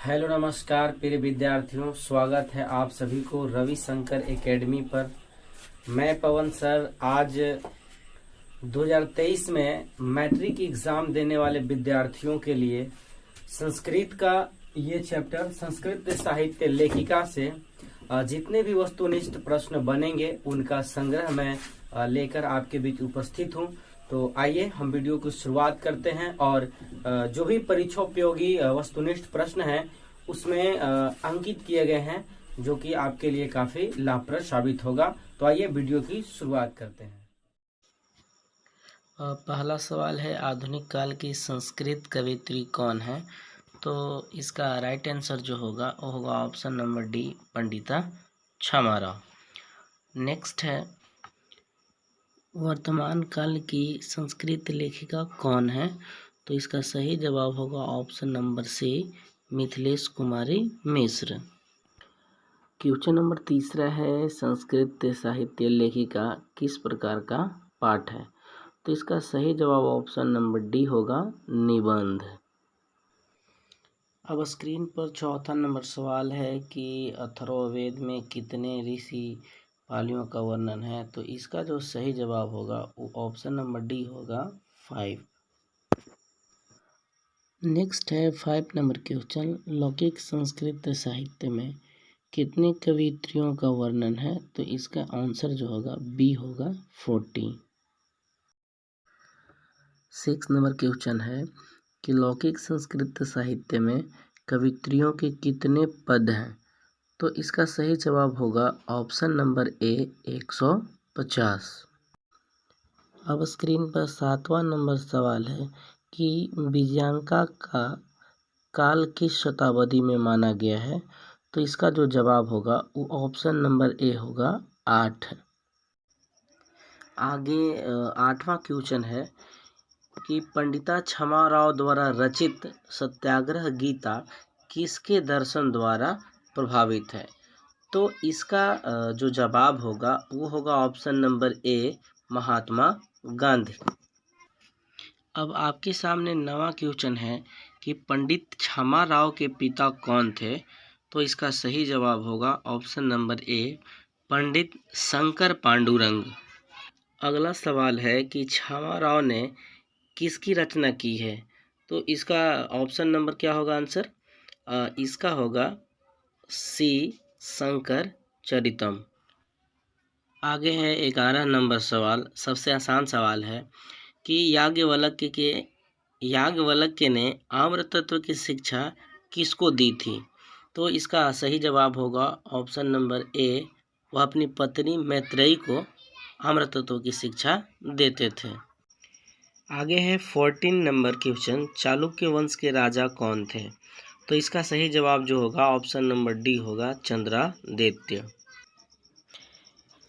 Hello नमस्कार प्रिय विद्यार्थियों, स्वागत है आप सभी को रविशंकर एकेडमी पर। मैं पवन सर आज 2023 में मैट्रिक एग्जाम देने वाले विद्यार्थियों के लिए संस्कृत का ये चैप्टर संस्कृत साहित्य लेखिका से जितने भी वस्तुनिष्ठ प्रश्न बनेंगे उनका संग्रह मैं लेकर आपके बीच उपस्थित हूँ। तो आइए हम वीडियो की शुरुआत करते हैं और जो भी परीक्षोपयोगी वस्तुनिष्ठ प्रश्न हैं उसमें अंकित किए गए हैं जो कि आपके लिए काफी लाभप्रद साबित होगा। तो आइए वीडियो की शुरुआत करते हैं। पहला सवाल है, आधुनिक काल की संस्कृत कवयित्री कौन है? तो इसका राइट आंसर जो होगा वो होगा ऑप्शन नंबर डी, पंडिता क्षमा राव। नेक्स्ट है, वर्तमान काल की संस्कृत लेखिका कौन है? तो इसका सही जवाब होगा ऑप्शन नंबर सी, मिथिलेश कुमारी मिश्र। क्वेश्चन नंबर तीसरा है, संस्कृत साहित्य लेखिका किस प्रकार का पाठ है? तो इसका सही जवाब ऑप्शन नंबर डी होगा, निबंध। अब स्क्रीन पर चौथा नंबर सवाल है कि अथर्ववेद में कितने ऋषि पालियों का वर्णन है? तो इसका जो सही जवाब होगा वो ऑप्शन नंबर डी होगा, 5। नेक्स्ट है 5 नंबर क्वेश्चन, लौकिक संस्कृत साहित्य में कितने कवयित्रियों का वर्णन है? तो इसका आंसर जो होगा बी होगा, 40। 6 नंबर क्वेश्चन है कि लौकिक संस्कृत साहित्य में कवयित्रियों के कितने पद हैं? तो इसका सही जवाब होगा ऑप्शन नंबर ए, 150। अब स्क्रीन पर 7वां नंबर सवाल है कि विजयांका का काल किस शताब्दी में माना गया है? तो इसका जो जवाब होगा वो ऑप्शन नंबर ए होगा, 8। आगे 8वां क्वेश्चन है कि पंडिता क्षमा राव द्वारा रचित सत्याग्रह गीता किसके दर्शन द्वारा प्रभावित है? तो इसका जो जवाब होगा वो होगा option number A, Mahatma Gandhi. अब आपके सामने 9वां क्वेश्चन है कि पंडित क्षमा राव के पिता कौन थे? तो इसका सही जवाब होगा ऑप्शन नंबर ए, पंडित शंकर पांडुरंग। अगला सवाल है कि क्षमा राव ने किसकी रचना की है? तो इसका ऑप्शन नंबर क्या होगा आंसर? इसका होगा सी, शंकर चरितम। आगे है 11 नंबर सवाल, सबसे आसान सवाल है कि याज्ञवल्क्य ने आम्र तत्व की शिक्षा किसको दी थी? तो इसका सही जवाब होगा ऑप्शन नंबर ए, वह अपनी पत्नी मैत्रेयी को आम्र तत्व की शिक्षा देते थे। आगे है 14 नंबर क्वेश्चन, चालुक्य वंश के राजा कौन थे? तो इसका सही जवाब जो होगा ऑप्शन नंबर डी होगा, चंद्रादित्य।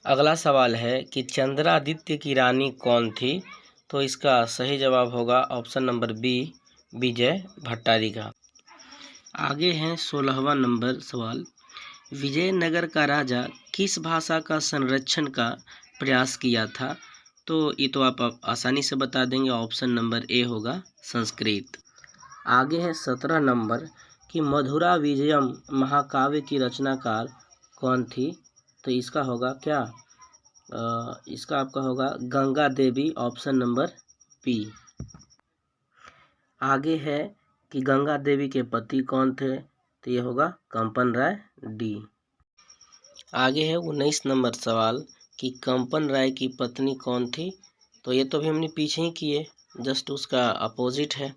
अगला सवाल है कि चंद्रादित्य की रानी कौन थी? तो इसका सही जवाब होगा option number B, Vijay Bhattarika. आगे है 16वां नंबर सवाल, विजयनगर का राजा किस भाषा का संरक्षण का प्रयास किया था? तो ये तो आप आसानी से बता देंगे, ऑप्शन नंबर ए होगा, संस्कृत। आगे है 17 नंबर कि मधुरा विजयम महाकाव्य की रचनाकार कौन थी? तो इसका होगा क्या? इसका आपका होगा Ganga Devi, option number B. आगे है कि गंगा देवी के पति कौन थे? तो ये होगा कंपन राय, डी। आगे है 19 नंबर सवाल कि कंपन राय की पत्नी कौन थी? तो ये तो भी हमने पीछे ही किए, जस्ट उसका अपोजिट है।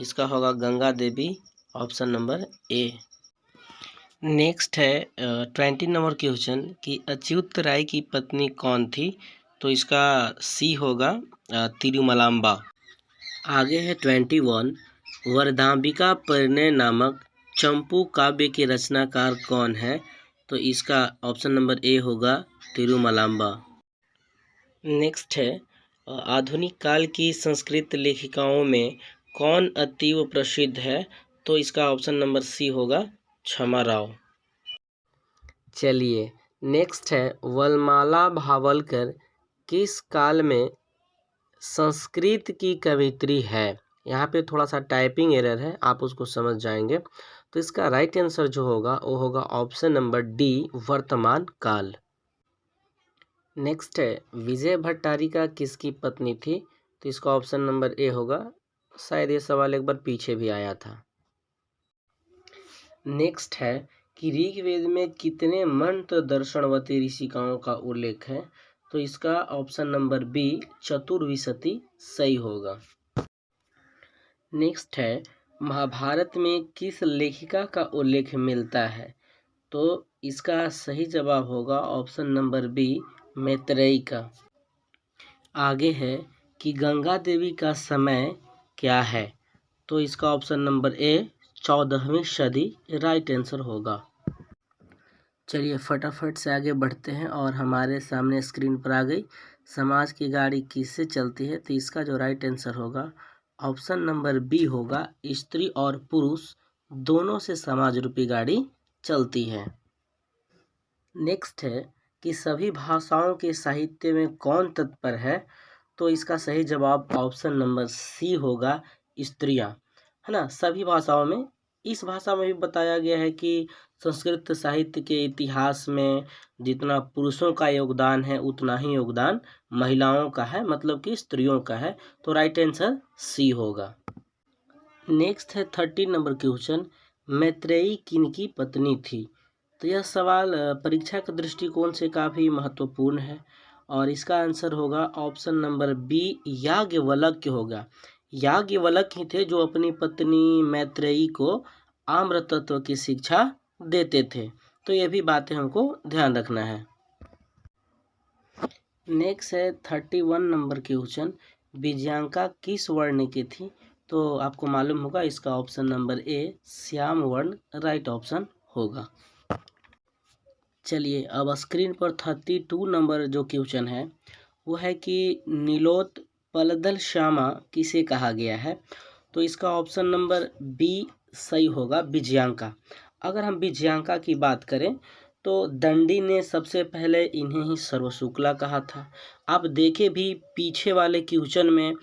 इसका होगा Ganga Devi, option number A. Next है 20 नंबर क्वेश्चन कि अच्युत राय की पत्नी कौन थी? तो इसका सी होगा, तिरुमलांबा। आगे है 21, वरदांबिका परिणय नामक चंपू काव्य के रचनाकार कौन है? तो इसका ऑप्शन नंबर ए होगा, तिरुमलांबा। नेक्स्ट है आधुनिक काल की संस्कृत लेखिकाओं में कौन अतीव प्रसिद्ध है? तो इसका ऑप्शन नंबर सी होगा, क्षमा राव। चलिए नेक्स्ट है, वनमाला भावलकर किस काल में संस्कृत की कवयित्री है? यहाँ पे थोड़ा सा टाइपिंग एरर है, आप उसको समझ जाएंगे। तो इसका राइट आंसर जो होगा वो होगा ऑप्शन नंबर डी, वर्तमान काल। नेक्स्ट है, विजय भट्टारिका किसकी पत्नी थी? तो इसका ऑप्शन नंबर ए होगा। शायद ये सवाल एक बार पीछे भी आया था। नेक्स्ट है कि ऋग्वेद में कितने मंत्र दर्शनवती ऋषिकाओं का उल्लेख है? तो इसका ऑप्शन नंबर बी, चतुर्विशति सही होगा। नेक्स्ट है, महाभारत में किस लेखिका का उल्लेख मिलता है? तो इसका सही जवाब होगा ऑप्शन नंबर बी, मैत्रेयी का। आगे है कि गंगा देवी का समय क्या है? तो इसका ऑप्शन नंबर ए, 14वीं सदी राइट आंसर होगा। चलिए फटाफट से आगे बढ़ते हैं और हमारे सामने स्क्रीन पर आ गई, समाज की गाड़ी किससे चलती है? तो इसका जो राइट आंसर होगा ऑप्शन नंबर बी होगा, स्त्री और पुरुष दोनों से समाज रूपी गाड़ी चलती है। नेक्स्ट है कि सभी भाषाओं के साहित्य में कौन तत्पर है? तो इसका सही जवाब ऑप्शन नंबर सी होगा, स्त्रियां, है ना। सभी भाषाओं में, इस भाषा में भी बताया गया है कि संस्कृत साहित्य के इतिहास में जितना पुरुषों का योगदान है उतना ही योगदान महिलाओं का है, मतलब कि स्त्रियों का है। तो राइट आंसर सी होगा। नेक्स्ट है 30 नंबर क्वेश्चन, मैत्रेयी किनकी पत्नी थी? तो यह सवाल परीक्षा के दृष्टिकोण से काफ़ी महत्वपूर्ण है और इसका आंसर होगा ऑप्शन नंबर बी, याज्ञवल्क्य होगा। याज्ञवल्क्य ही थे जो अपनी पत्नी मैत्रेयी को आम्र तत्व की शिक्षा देते थे। तो ये भी बातें हमको ध्यान रखना है। नेक्स्ट है 31 नंबर क्वेश्चन, विजयांका किस वर्ण की थी? तो आपको मालूम होगा इसका ऑप्शन नंबर ए, श्याम वर्ण राइट ऑप्शन होगा। चलिए अब स्क्रीन पर 32 नंबर जो क्वेश्चन है वो है कि नीलोत्पलदल श्यामा किसे कहा गया है? तो इसका ऑप्शन नंबर बी सही होगा, विजयांका। अगर हम विजयांका की बात करें तो दंडी ने सबसे पहले इन्हें ही सर्वशुक्ला कहा था। आप देखे भी पीछे वाले क्वेश्चन में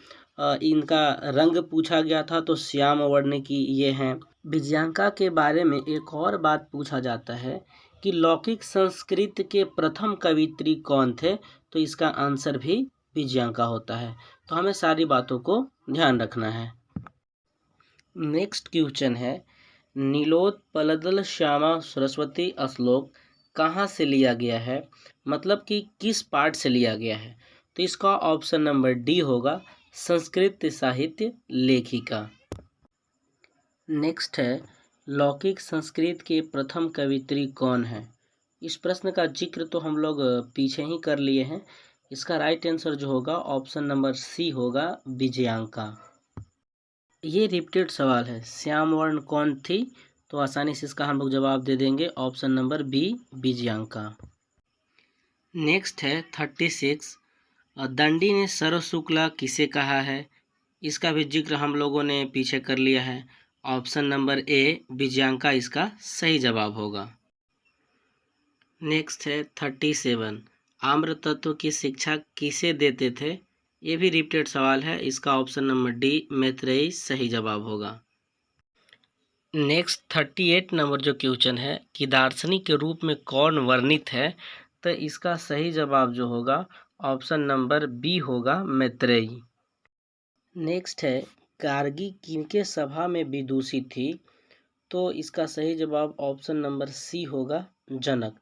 इनका रंग पूछा गया था तो श्याम वर्ण की ये हैं। विजयांका के बारे में एक और बात पूछा जाता है कि लौकिक संस्कृत के प्रथम कवित्री कौन थे? तो इसका आंसर भी विजयांका होता है। तो हमें सारी बातों को ध्यान रखना है। नेक्स्ट क्वेश्चन है, नीलोत्पलदल श्यामा सरस्वती श्लोक कहाँ से लिया गया है? मतलब कि किस पाठ से लिया गया है? तो इसका ऑप्शन नंबर डी होगा, संस्कृत साहित्य लेखिका। नेक्स्ट है, लौकिक संस्कृत के प्रथम कवित्री कौन है? इस प्रश्न का जिक्र तो हम लोग पीछे ही कर लिए हैं। इसका राइट आंसर जो होगा ऑप्शन नंबर सी होगा, विजयांका। ये रिपीटेड सवाल है, श्याम वर्ण कौन थी? तो आसानी से इसका हम लोग जवाब दे देंगे, option number B, Vijayanka. Next है 36, दंडी ने सर्वशुक्ला किसे कहा है? इसका भी जिक्र हम लोगों ने पीछे कर लिया है, ऑप्शन नंबर ए, विजयांका इसका सही जवाब होगा। नेक्स्ट है 37, आम्र तत्व की शिक्षा किसे देते थे? ये भी रिपीटेड सवाल है, इसका ऑप्शन नंबर डी, मैत्रेयी सही जवाब होगा। नेक्स्ट 38 नंबर जो क्वेश्चन है कि दार्शनिक के रूप में कौन वर्णित है? तो इसका सही जवाब जो होगा ऑप्शन नंबर बी होगा, मैत्रेयी। नेक्स्ट है, गार्गी किनके सभा में विदुषी थी? तो इसका सही जवाब ऑप्शन नंबर सी होगा, जनक।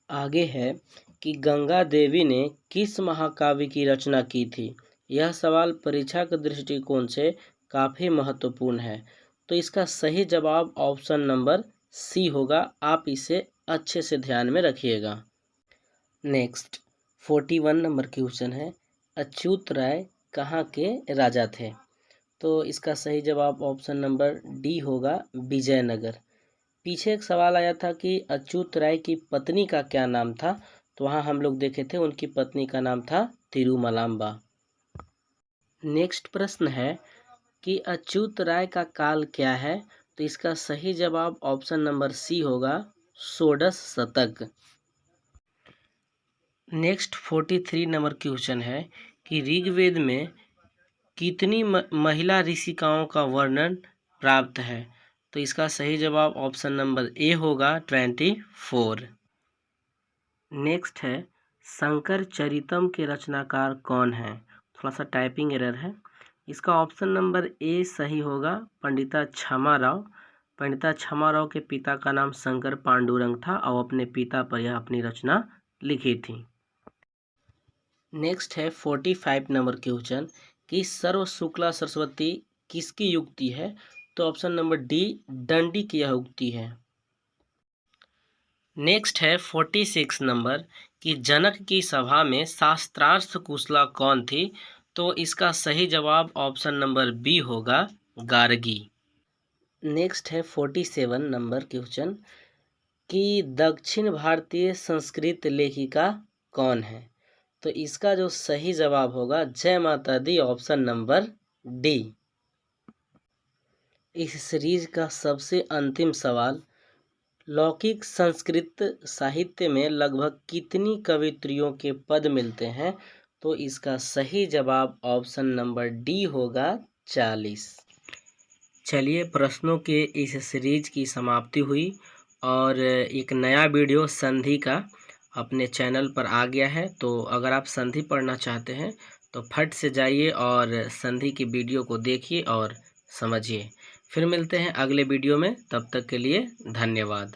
आगे है कि गंगा देवी ने किस महाकाव्य की रचना की थी? यह सवाल परीक्षा के दृष्टिकोण से काफ़ी महत्वपूर्ण है। तो इसका सही जवाब ऑप्शन नंबर सी होगा, आप इसे अच्छे से ध्यान में रखिएगा। नेक्स्ट 41 नंबर क्वेश्चन है, अच्युत राय कहाँ के राजा थे? तो इसका सही जवाब ऑप्शन नंबर डी होगा, विजयनगर। पीछे एक सवाल आया था कि अच्युत राय की पत्नी का क्या नाम था? तो वहाँ हम लोग देखे थे उनकी पत्नी का नाम था तिरुमलाम्बा। नेक्स्ट प्रश्न है कि अच्युत राय का काल क्या है? तो इसका सही जवाब ऑप्शन नंबर सी होगा, षोडश शतक। नेक्स्ट 43 नंबर क्वेश्चन है कि ऋग्वेद में कितनी महिला ऋषिकाओं का वर्णन प्राप्त है? तो इसका सही जवाब ऑप्शन नंबर ए होगा 24। नेक्स्ट है शंकर चरितम के रचनाकार कौन है? थोड़ा सा टाइपिंग एरर है। इसका ऑप्शन नंबर ए सही होगा, पंडिता क्षमा राव। पंडिता क्षमा राव के पिता का नाम शंकर पांडुरंग था और अपने पिता पर यह अपनी रचना लिखी थी। नेक्स्ट है 45 नंबर क्वेश्चन कि सर्व शुक्ला सरस्वती किसकी युक्ति है? तो ऑप्शन नंबर डी दंडी की यह उक्ति है। नेक्स्ट है 46 नंबर कि जनक की सभा में शास्त्रार्थ कुशला कौन थी? तो इसका सही जवाब ऑप्शन नंबर बी होगा, गार्गी। नेक्स्ट है 47 नंबर क्वेश्चन कि दक्षिण भारतीय संस्कृत लेखिका कौन है? तो इसका जो सही जवाब होगा जय माता दी, ऑप्शन नंबर डी। इस सीरीज का सबसे अंतिम सवाल, लौकिक संस्कृत साहित्य में लगभग कितनी कवित्रियों के पद मिलते हैं? तो इसका सही जवाब ऑप्शन नंबर डी होगा, 40। चलिए, प्रश्नों के इस सीरीज की समाप्ति हुई और एक नया वीडियो संधि का अपने चैनल पर आ गया है। तो अगर आप संधि पढ़ना चाहते हैं तो फट से जाइए और संधि की वीडियो को देखिए और समझिए। फिर मिलते हैं अगले वीडियो में, तब तक के लिए धन्यवाद।